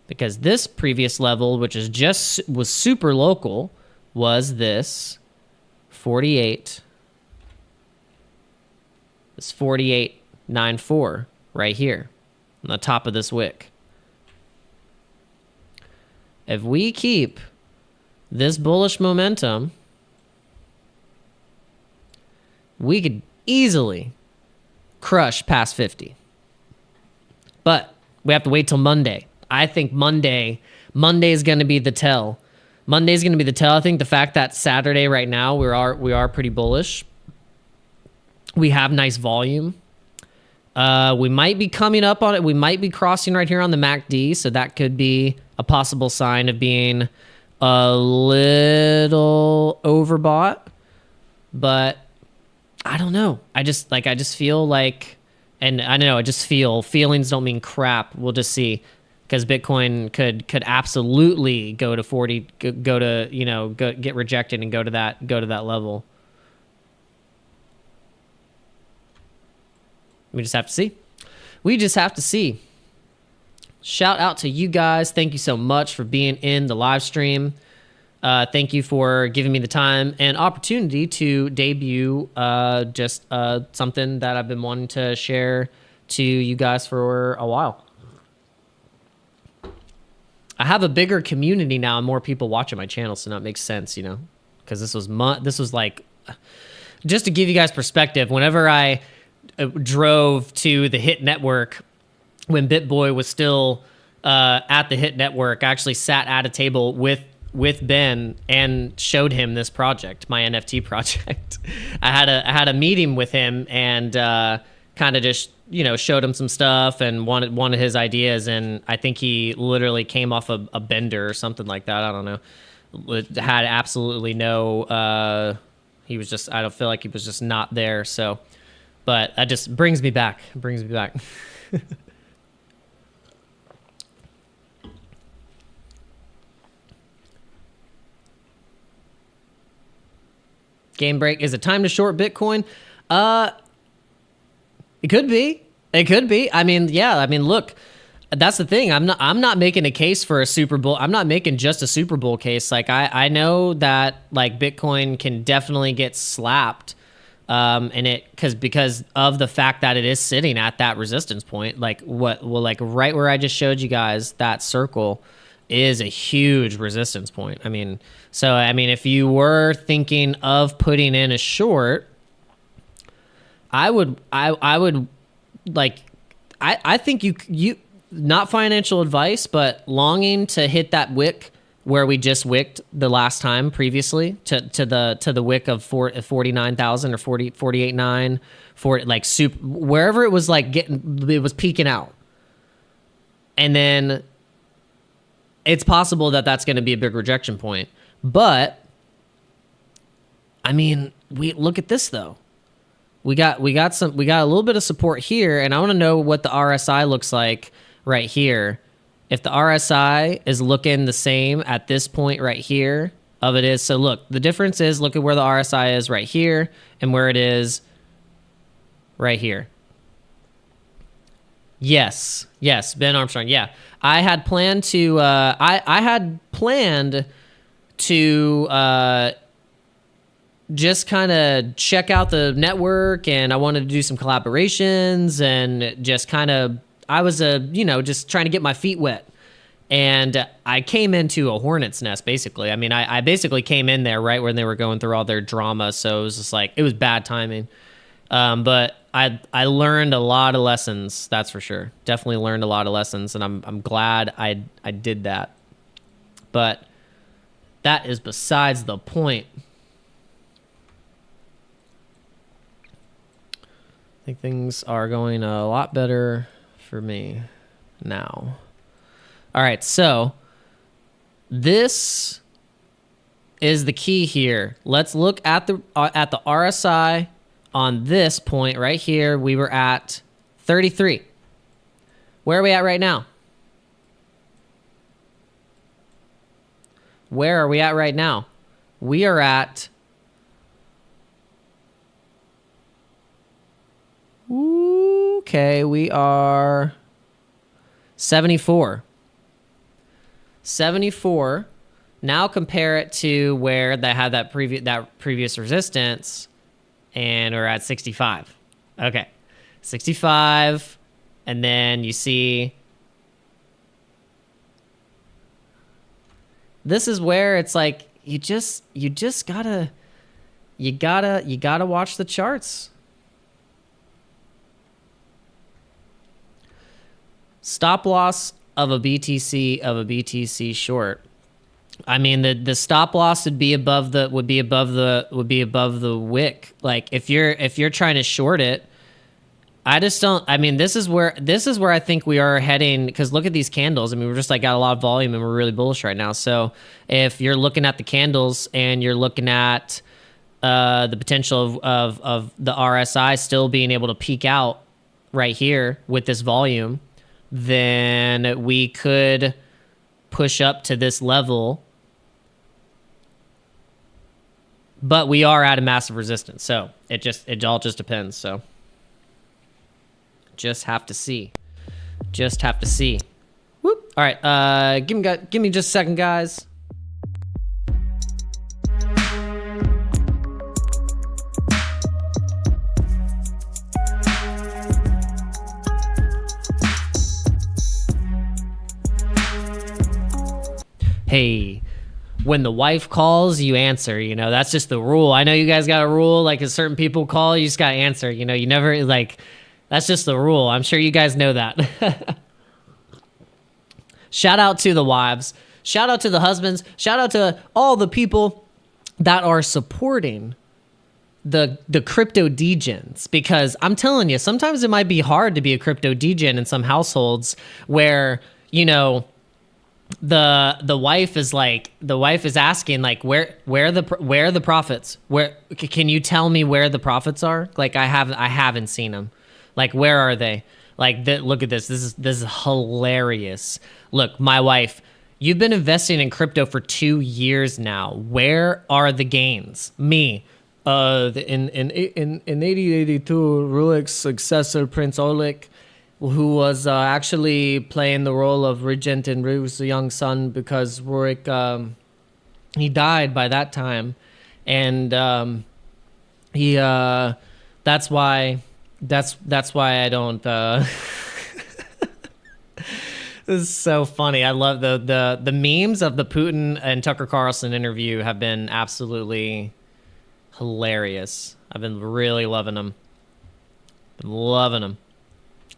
because this previous level, which was super local, was this 48, this 48.94 right here on the top of this wick. If we keep this bullish momentum, we could easily crush past 50. But we have to wait till Monday. I think Monday is going to be the tell. Monday's going to be the tell. I think the fact that Saturday right now we are pretty bullish. We have nice volume. We might be coming up on it. We might be crossing right here on the MACD, so that could be a possible sign of being a little overbought. But I don't know. I just feel like, and I don't know, I just feel, feelings don't mean crap. We'll just see. Because Bitcoin could absolutely go to 40, go to, you know, get rejected and go to that level. We just have to see. We just have to see. Shout out to you guys. Thank you so much for being in the live stream. Thank you for giving me the time and opportunity to debut just something that I've been wanting to share to you guys for a while. I have a bigger community now and more people watching my channel, so that makes sense, you know, because this was like, just to give you guys perspective, whenever I drove to the HIT network when BitBoy was still at the HIT network, I actually sat at a table with Ben and showed him this project, my NFT project. I had a meeting with him and kind of just, you know, showed him some stuff and wanted his ideas, and I think he literally came off a bender or something like that. I don't know. It had absolutely no. He was just. I don't feel like he was just not there. So, but that just brings me back. Game break. Is it time to short Bitcoin? It could be. It could be. I mean, yeah. I mean, look, that's the thing. I'm not making a case for a Super Bowl. I'm not making just a Super Bowl case. Like I know that like Bitcoin can definitely get slapped, and because of the fact that it is sitting at that resistance point. Like like right where I just showed you guys, that circle is a huge resistance point. I mean, if you were thinking of putting in a short, I would like, I think you not financial advice, but longing to hit that wick where we just wicked the last time previously to the wick of 49,000 or 48.9 for like super, wherever it was like it was peaking out. And then it's possible that that's going to be a big rejection point. But I mean, we look at this though. We got a little bit of support here, and I want to know what the RSI looks like right here. If the RSI is looking the same at this point right here of it is. So look, the difference is, look at where the RSI is right here and where it is right here. Yes, Ben Armstrong. Yeah, I had planned to. I had planned to. Just kind of check out the network, and I wanted to do some collaborations and just kind of, I was just trying to get my feet wet, and I came into a hornet's nest basically. I mean, I basically came in there right when they were going through all their drama, so it was just like, it was bad timing. But I learned a lot of lessons, that's for sure. Definitely learned a lot of lessons, and I'm glad I did that. But that is besides the point. I think things are going a lot better for me now. All right, so this is the key here. Let's look at the RSI on this point right here. We were at 33. Where are we at right now? Where are we at right now? We are at okay, we are 74. 74. Now compare it to where they had that previous resistance, and we're at 65. Okay, 65, and then you see this is where it's like you just gotta watch the charts. Stop loss of a BTC short. I mean, the stop loss would be above the wick. Like if you're trying to short it, I just don't. I mean, this is where I think we are heading, because look at these candles. I mean, we're just like got a lot of volume and we're really bullish right now. So if you're looking at the candles and you're looking at the potential of the RSI still being able to peak out right here with this volume, then we could push up to this level. But we are at a massive resistance, so it all just depends. So just have to see. Whoop. All right, give me just a second, guys. Hey, when the wife calls, you answer, that's just the rule. I know you guys got a rule, like if certain people call, you just got to answer, you never, like, that's just the rule. I'm sure you guys know that. Shout out to the wives, shout out to the husbands, shout out to all the people that are supporting the crypto degens, because I'm telling you, sometimes it might be hard to be a crypto degen in some households where, the wife is asking, like, where are the profits? Where can you tell me where the profits are? Like, I haven't seen them. Like, where are they? Like, look at this. This is hilarious. Look, my wife, you've been investing in crypto for 2 years now. Where are the gains? Me, in 1882, Rulik's successor, Prince Oleg, who was actually playing the role of regent in Rurik's young son, because Rurik, he died by that time, and that's why I don't. This is so funny. I love the memes of the Putin and Tucker Carlson interview have been absolutely hilarious. I've been really loving them.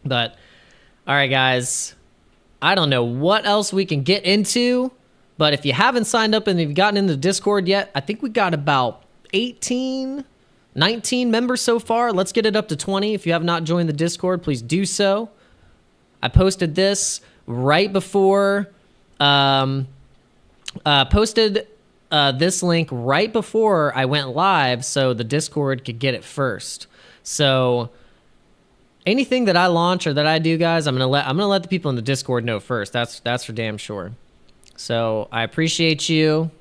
But, all right, guys, I don't know what else we can get into, but if you haven't signed up and you've gotten into the Discord yet, I think we got about 19 members so far. Let's get it up to 20. If you have not joined the Discord, please do so. I posted this right before, this link right before I went live so the Discord could get it first. So anything that I launch or that I do, guys, I'm gonna let the people in the Discord know first. That's for damn sure. So I appreciate you.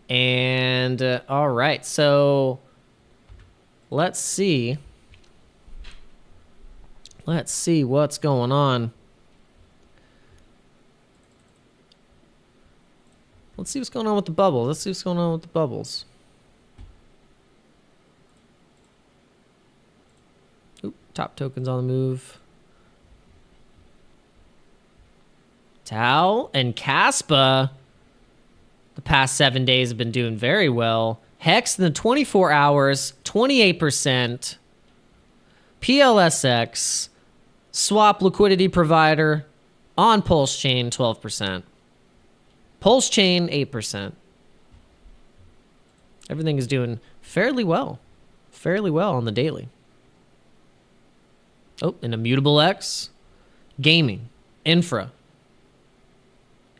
And all right, so let's see what's going on. Let's see what's going on with the bubbles. Oop, top tokens on the move. Tau and Kaspa, the past 7 days have been doing very well. Hex in the 24 hours, 28%. PLSX, swap liquidity provider, on Pulse Chain, 12%. Pulse Chain, 8%. Everything is doing fairly well on the daily. Oh, and Immutable X, gaming, infra,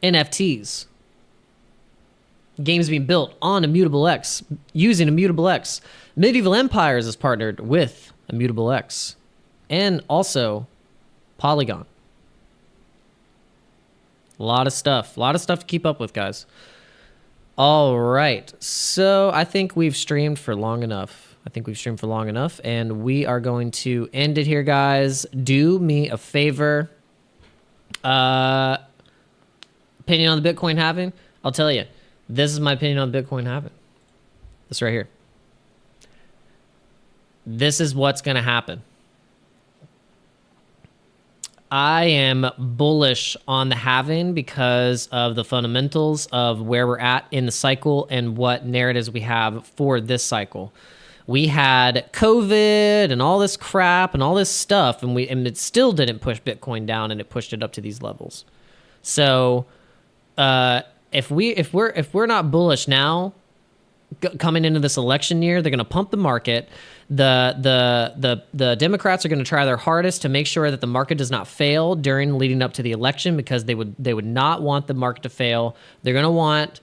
NFTs. Games being built on Immutable X, using Immutable X. Medieval Empires is partnered with Immutable X. And also Polygon. A lot of stuff to keep up with, guys. All right, so I think we've streamed for long enough. And we are going to end it here, guys. Do me a favor. Opinion on the Bitcoin halving? I'll tell you. This is my opinion on the Bitcoin halving. This right here. This is what's going to happen. I am bullish on the halving because of the fundamentals of where we're at in the cycle and what narratives we have for this cycle. we had COVID and all this crap and all this stuff, and it still didn't push Bitcoin down, and it pushed it up to these levels. So if we're not bullish now, coming into this election year, they're going to pump the market. The Democrats are going to try their hardest to make sure that the market does not fail during leading up to the election, because they would not want the market to fail. They're going to want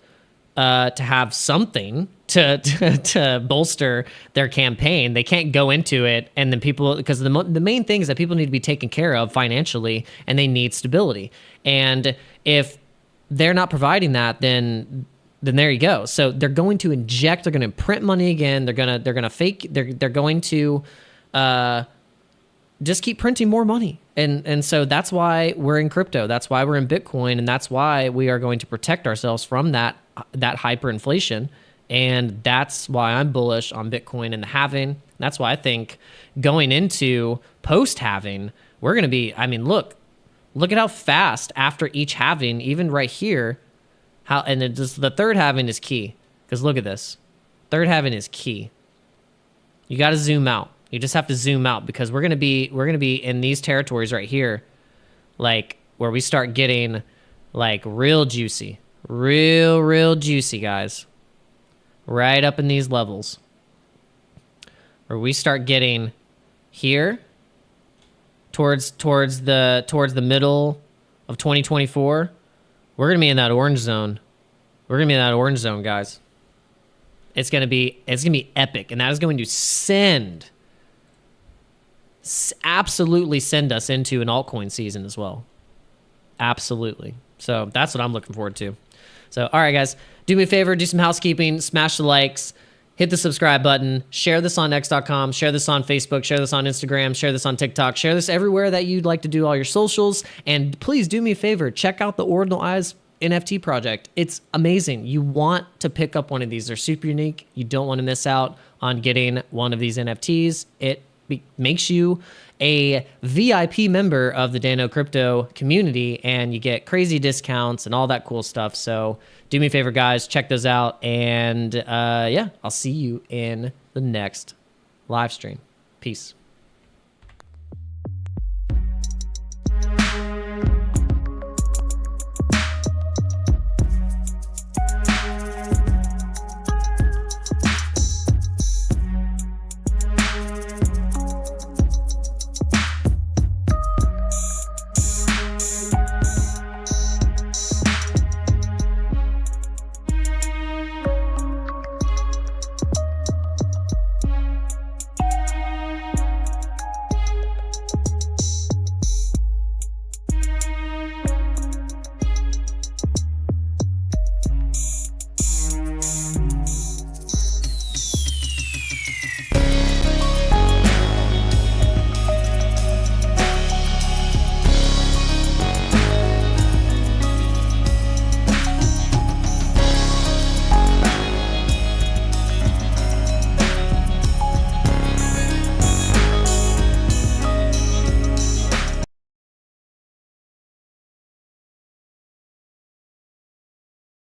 to have something to bolster their campaign. They can't go into it and then people, because the main thing is that people need to be taken care of financially, and they need stability. And if they're not providing that, then there you go. So they're going to inject, they're going to print money again. They're going to just keep printing more money. And so that's why we're in crypto. That's why we're in Bitcoin. And that's why we are going to protect ourselves from that hyperinflation. And that's why I'm bullish on Bitcoin and the halving. That's why I think going into post-halving, we're going to be, I mean, look at how fast after each halving, even right here, the third halving is key, because look at this. Third halving is key. You got to zoom out. You just have to zoom out, because we're gonna be in these territories right here, like where we start getting like real juicy, guys. Right up in these levels, where we start getting here towards the middle of 2024. We're going to be in that orange zone. Guys. It's going to be epic, and that is going to absolutely send us into an altcoin season as well. Absolutely. So that's what I'm looking forward to. So, all right, guys, do me a favor, do some housekeeping, smash the likes, hit the subscribe button, share this on x.com, share this on Facebook, share this on Instagram, share this on TikTok, share this everywhere that you'd like to do all your socials. And please do me a favor, check out the Ordinal Eyes NFT project. It's amazing. You want to pick up one of these. They're super unique. You don't want to miss out on getting one of these NFTs. It makes you a VIP member of the Dano Crypto community, and you get crazy discounts and all that cool stuff. So do me a favor, guys, check those out. And yeah, I'll see you in the next live stream. Peace.